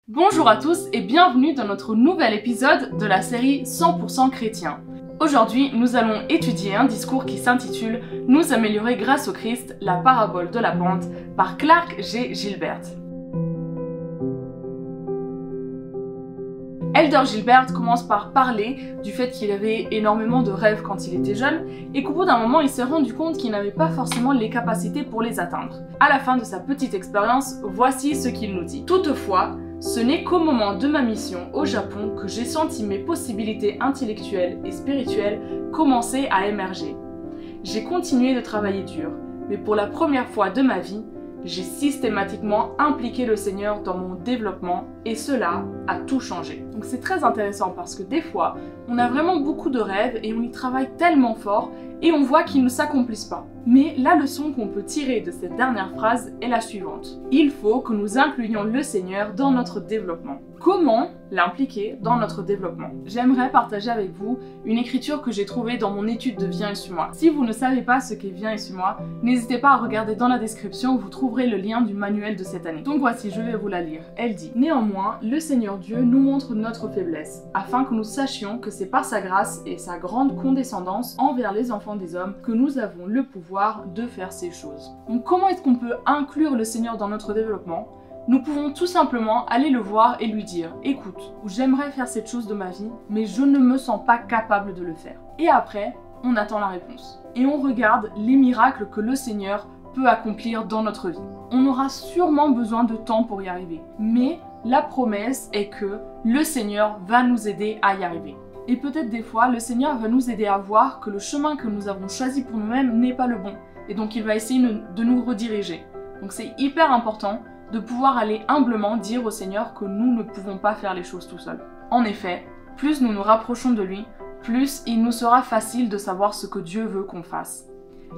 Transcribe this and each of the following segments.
Bonjour à tous et bienvenue dans notre nouvel épisode de la série 100% chrétien. Aujourd'hui, nous allons étudier un discours qui s'intitule « Nous améliorer grâce au Christ, la parabole de la pente » par Clark G. Gilbert. Elder Gilbert commence par parler du fait qu'il avait énormément de rêves quand il était jeune et qu'au bout d'un moment, il s'est rendu compte qu'il n'avait pas forcément les capacités pour les atteindre. À la fin de sa petite expérience, voici ce qu'il nous dit. Toutefois, ce n'est qu'au moment de ma mission au Japon que j'ai senti mes possibilités intellectuelles et spirituelles commencer à émerger. J'ai continué de travailler dur, mais pour la première fois de ma vie, j'ai systématiquement impliqué le Seigneur dans mon développement et cela a tout changé. Donc c'est très intéressant parce que des fois, on a vraiment beaucoup de rêves et on y travaille tellement fort et on voit qu'ils ne s'accomplissent pas. Mais la leçon qu'on peut tirer de cette dernière phrase est la suivante. Il faut que nous incluions le Seigneur dans notre développement. Comment l'impliquer dans notre développement? J'aimerais partager avec vous une écriture que j'ai trouvée dans mon étude de Viens et suis-moi. Si vous ne savez pas ce qu'est Viens et suis-moi, n'hésitez pas à regarder dans la description où vous trouverez le lien du manuel de cette année. Donc voici, je vais vous la lire. Elle dit: Néanmoins, le Seigneur Dieu nous montre notre faiblesse, afin que nous sachions que c'est par sa grâce et sa grande condescendance envers les enfants des hommes que nous avons le pouvoir de faire ces choses. Donc comment est-ce qu'on peut inclure le Seigneur dans notre développement? Nous pouvons tout simplement aller le voir et lui dire: écoute, j'aimerais faire cette chose de ma vie, mais je ne me sens pas capable de le faire. Et après, on attend la réponse. Et on regarde les miracles que le Seigneur peut accomplir dans notre vie. On aura sûrement besoin de temps pour y arriver, mais la promesse est que le Seigneur va nous aider à y arriver. Et peut-être des fois, le Seigneur va nous aider à voir que le chemin que nous avons choisi pour nous-mêmes n'est pas le bon. Et donc il va essayer de nous rediriger. Donc c'est hyper important de pouvoir aller humblement dire au Seigneur que nous ne pouvons pas faire les choses tout seuls. En effet, plus nous nous rapprochons de lui, plus il nous sera facile de savoir ce que Dieu veut qu'on fasse.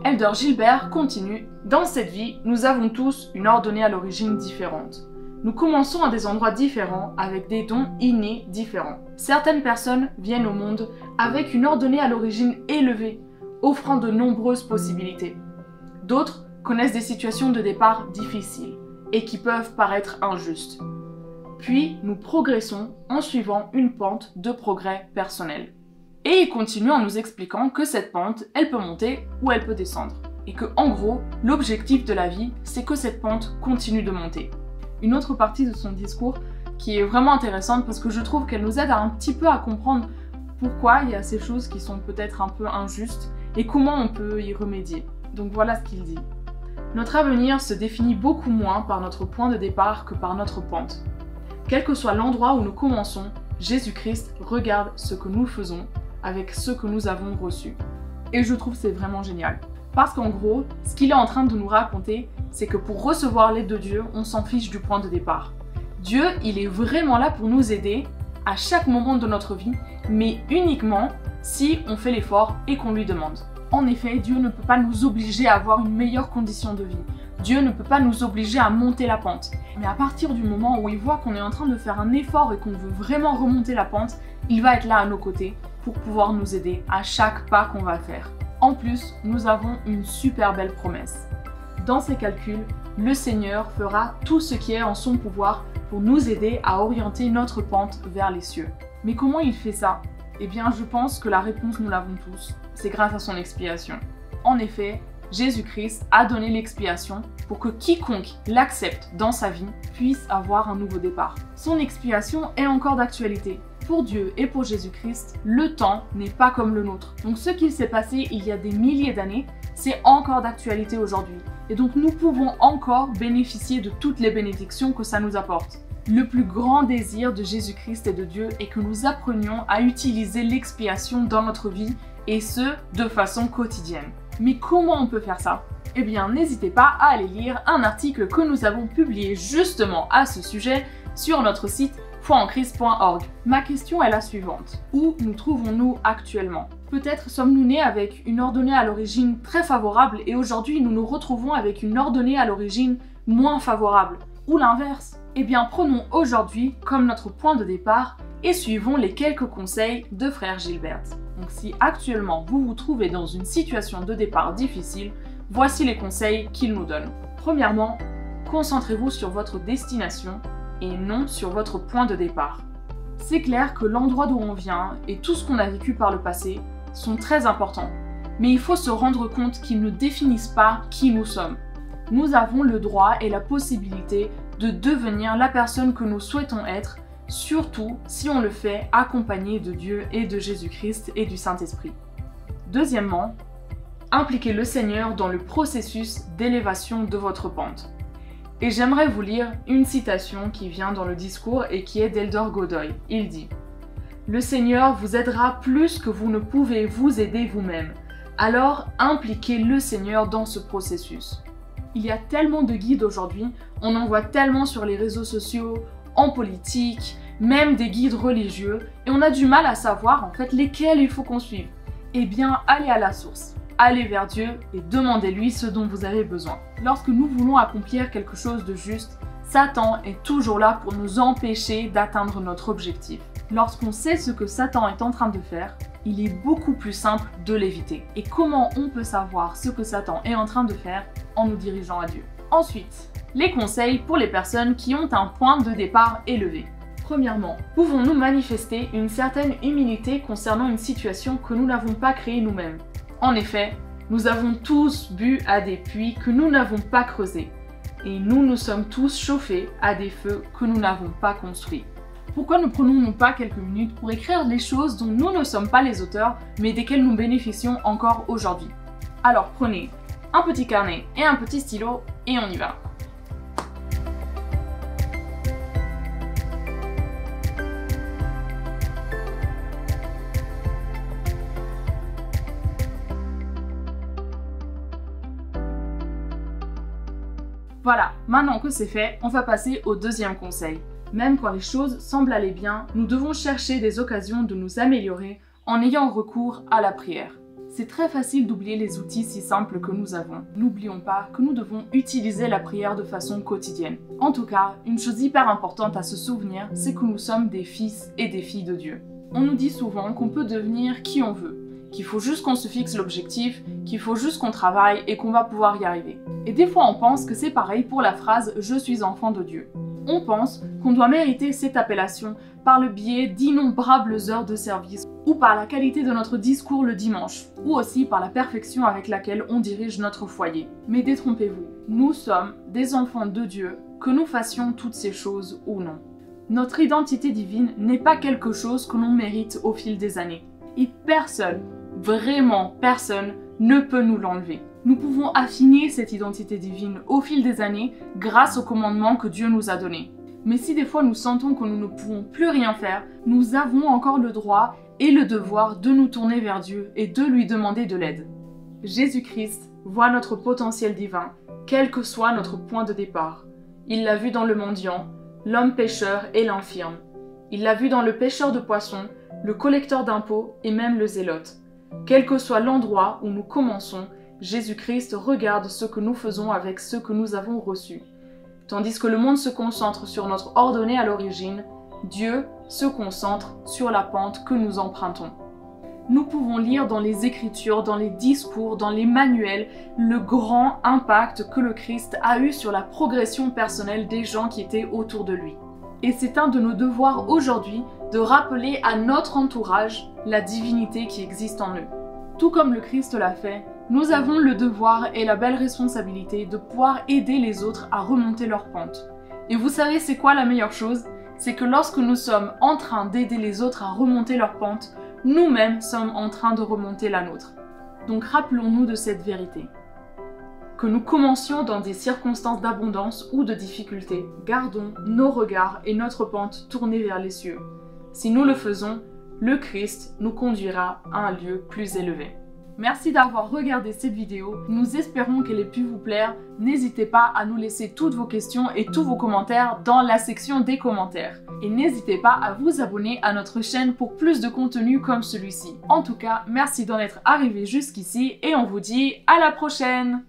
Elder Gilbert continue: Dans cette vie, nous avons tous une ordonnée à l'origine différente. Nous commençons à des endroits différents, avec des dons innés différents. Certaines personnes viennent au monde avec une ordonnée à l'origine élevée, offrant de nombreuses possibilités. D'autres connaissent des situations de départ difficiles et qui peuvent paraître injustes. Puis, nous progressons en suivant une pente de progrès personnel. Et il continue en nous expliquant que cette pente, elle peut monter ou elle peut descendre. Et que, en gros, l'objectif de la vie, c'est que cette pente continue de monter. Une autre partie de son discours qui est vraiment intéressante parce que je trouve qu'elle nous aide un petit peu à comprendre pourquoi il y a ces choses qui sont peut-être un peu injustes et comment on peut y remédier. Donc voilà ce qu'il dit. Notre avenir se définit beaucoup moins par notre point de départ que par notre pente. Quel que soit l'endroit où nous commençons, Jésus-Christ regarde ce que nous faisons avec ce que nous avons reçu. Et je trouve que c'est vraiment génial. Parce qu'en gros, ce qu'il est en train de nous raconter, c'est que pour recevoir l'aide de Dieu, on s'en fiche du point de départ. Dieu, il est vraiment là pour nous aider à chaque moment de notre vie, mais uniquement si on fait l'effort et qu'on lui demande. En effet, Dieu ne peut pas nous obliger à avoir une meilleure condition de vie. Dieu ne peut pas nous obliger à monter la pente. Mais à partir du moment où il voit qu'on est en train de faire un effort et qu'on veut vraiment remonter la pente, il va être là à nos côtés pour pouvoir nous aider à chaque pas qu'on va faire. En plus, nous avons une super belle promesse. Dans ses calculs, le Seigneur fera tout ce qui est en son pouvoir pour nous aider à orienter notre pente vers les cieux. Mais comment il fait ça? Eh bien, je pense que la réponse, nous l'avons tous. C'est grâce à son expiation. En effet, Jésus-Christ a donné l'expiation pour que quiconque l'accepte dans sa vie puisse avoir un nouveau départ. Son expiation est encore d'actualité. Pour Dieu et pour Jésus-Christ, le temps n'est pas comme le nôtre. Donc ce qu'il s'est passé il y a des milliers d'années, c'est encore d'actualité aujourd'hui. Et donc nous pouvons encore bénéficier de toutes les bénédictions que ça nous apporte. Le plus grand désir de Jésus-Christ et de Dieu est que nous apprenions à utiliser l'expiation dans notre vie et ce, de façon quotidienne. Mais comment on peut faire ça? Eh bien, n'hésitez pas à aller lire un article que nous avons publié justement à ce sujet sur notre site foienchrist.org. Ma question est la suivante. Où nous trouvons-nous actuellement? Peut-être sommes-nous nés avec une ordonnée à l'origine très favorable et aujourd'hui nous nous retrouvons avec une ordonnée à l'origine moins favorable. Ou l'inverse? Eh bien, prenons aujourd'hui comme notre point de départ et suivons les quelques conseils de frère Gilbert. Donc si actuellement vous vous trouvez dans une situation de départ difficile, voici les conseils qu'il nous donne. Premièrement, concentrez-vous sur votre destination et non sur votre point de départ. C'est clair que l'endroit d'où on vient et tout ce qu'on a vécu par le passé sont très importants, mais il faut se rendre compte qu'ils ne définissent pas qui nous sommes. Nous avons le droit et la possibilité de devenir la personne que nous souhaitons être, surtout si on le fait accompagné de Dieu et de Jésus-Christ et du Saint-Esprit. Deuxièmement, impliquez le Seigneur dans le processus d'élévation de votre pente. Et j'aimerais vous lire une citation qui vient dans le discours et qui est d'Eldor Godoy. Il dit « Le Seigneur vous aidera plus que vous ne pouvez vous aider vous-même. Alors impliquez le Seigneur dans ce processus. » Il y a tellement de guides aujourd'hui, on en voit tellement sur les réseaux sociaux, en politique, même des guides religieux, et on a du mal à savoir en fait lesquels il faut qu'on suive. Eh bien, allez à la source. Allez vers Dieu et demandez-lui ce dont vous avez besoin. Lorsque nous voulons accomplir quelque chose de juste, Satan est toujours là pour nous empêcher d'atteindre notre objectif. Lorsqu'on sait ce que Satan est en train de faire, il est beaucoup plus simple de l'éviter. Et comment on peut savoir ce que Satan est en train de faire? En nous dirigeant à Dieu. Ensuite, les conseils pour les personnes qui ont un point de départ élevé. Premièrement, pouvons-nous manifester une certaine humilité concernant une situation que nous n'avons pas créée nous-mêmes? En effet, nous avons tous bu à des puits que nous n'avons pas creusés, et nous nous sommes tous chauffés à des feux que nous n'avons pas construits. Pourquoi ne prenons-nous pas quelques minutes pour écrire les choses dont nous ne sommes pas les auteurs, mais desquelles nous bénéficions encore aujourd'hui? Alors prenez un petit carnet et un petit stylo, et on y va. Voilà, maintenant que c'est fait, on va passer au deuxième conseil. Même quand les choses semblent aller bien, nous devons chercher des occasions de nous améliorer en ayant recours à la prière. C'est très facile d'oublier les outils si simples que nous avons. N'oublions pas que nous devons utiliser la prière de façon quotidienne. En tout cas, une chose hyper importante à se souvenir, c'est que nous sommes des fils et des filles de Dieu. On nous dit souvent qu'on peut devenir qui on veut, qu'il faut juste qu'on se fixe l'objectif, qu'il faut juste qu'on travaille et qu'on va pouvoir y arriver. Et des fois on pense que c'est pareil pour la phrase « Je suis enfant de Dieu ». On pense qu'on doit mériter cette appellation par le biais d'innombrables heures de service, ou par la qualité de notre discours le dimanche, ou aussi par la perfection avec laquelle on dirige notre foyer. Mais détrompez-vous, nous sommes des enfants de Dieu, que nous fassions toutes ces choses ou non. Notre identité divine n'est pas quelque chose que l'on mérite au fil des années. Et personne, vraiment personne, ne peut nous l'enlever. Nous pouvons affiner cette identité divine au fil des années grâce aux commandements que Dieu nous a donnés. Mais si des fois nous sentons que nous ne pouvons plus rien faire, nous avons encore le droit et le devoir de nous tourner vers Dieu et de lui demander de l'aide. Jésus-Christ voit notre potentiel divin, quel que soit notre point de départ. Il l'a vu dans le mendiant, l'homme pécheur et l'infirme. Il l'a vu dans le pêcheur de poissons, le collecteur d'impôts et même le zélote. Quel que soit l'endroit où nous commençons, Jésus-Christ regarde ce que nous faisons avec ce que nous avons reçu. Tandis que le monde se concentre sur notre ordonnée à l'origine, Dieu se concentre sur la pente que nous empruntons. Nous pouvons lire dans les Écritures, dans les discours, dans les manuels, le grand impact que le Christ a eu sur la progression personnelle des gens qui étaient autour de lui. Et c'est un de nos devoirs aujourd'hui de rappeler à notre entourage la divinité qui existe en eux. Tout comme le Christ l'a fait, nous avons le devoir et la belle responsabilité de pouvoir aider les autres à remonter leur pente. Et vous savez c'est quoi la meilleure chose? C'est que lorsque nous sommes en train d'aider les autres à remonter leur pente, nous-mêmes sommes en train de remonter la nôtre. Donc rappelons-nous de cette vérité. Que nous commencions dans des circonstances d'abondance ou de difficulté, gardons nos regards et notre pente tournés vers les cieux. Si nous le faisons, le Christ nous conduira à un lieu plus élevé. Merci d'avoir regardé cette vidéo, nous espérons qu'elle ait pu vous plaire. N'hésitez pas à nous laisser toutes vos questions et tous vos commentaires dans la section des commentaires. Et n'hésitez pas à vous abonner à notre chaîne pour plus de contenu comme celui-ci. En tout cas, merci d'en être arrivé jusqu'ici et on vous dit à la prochaine!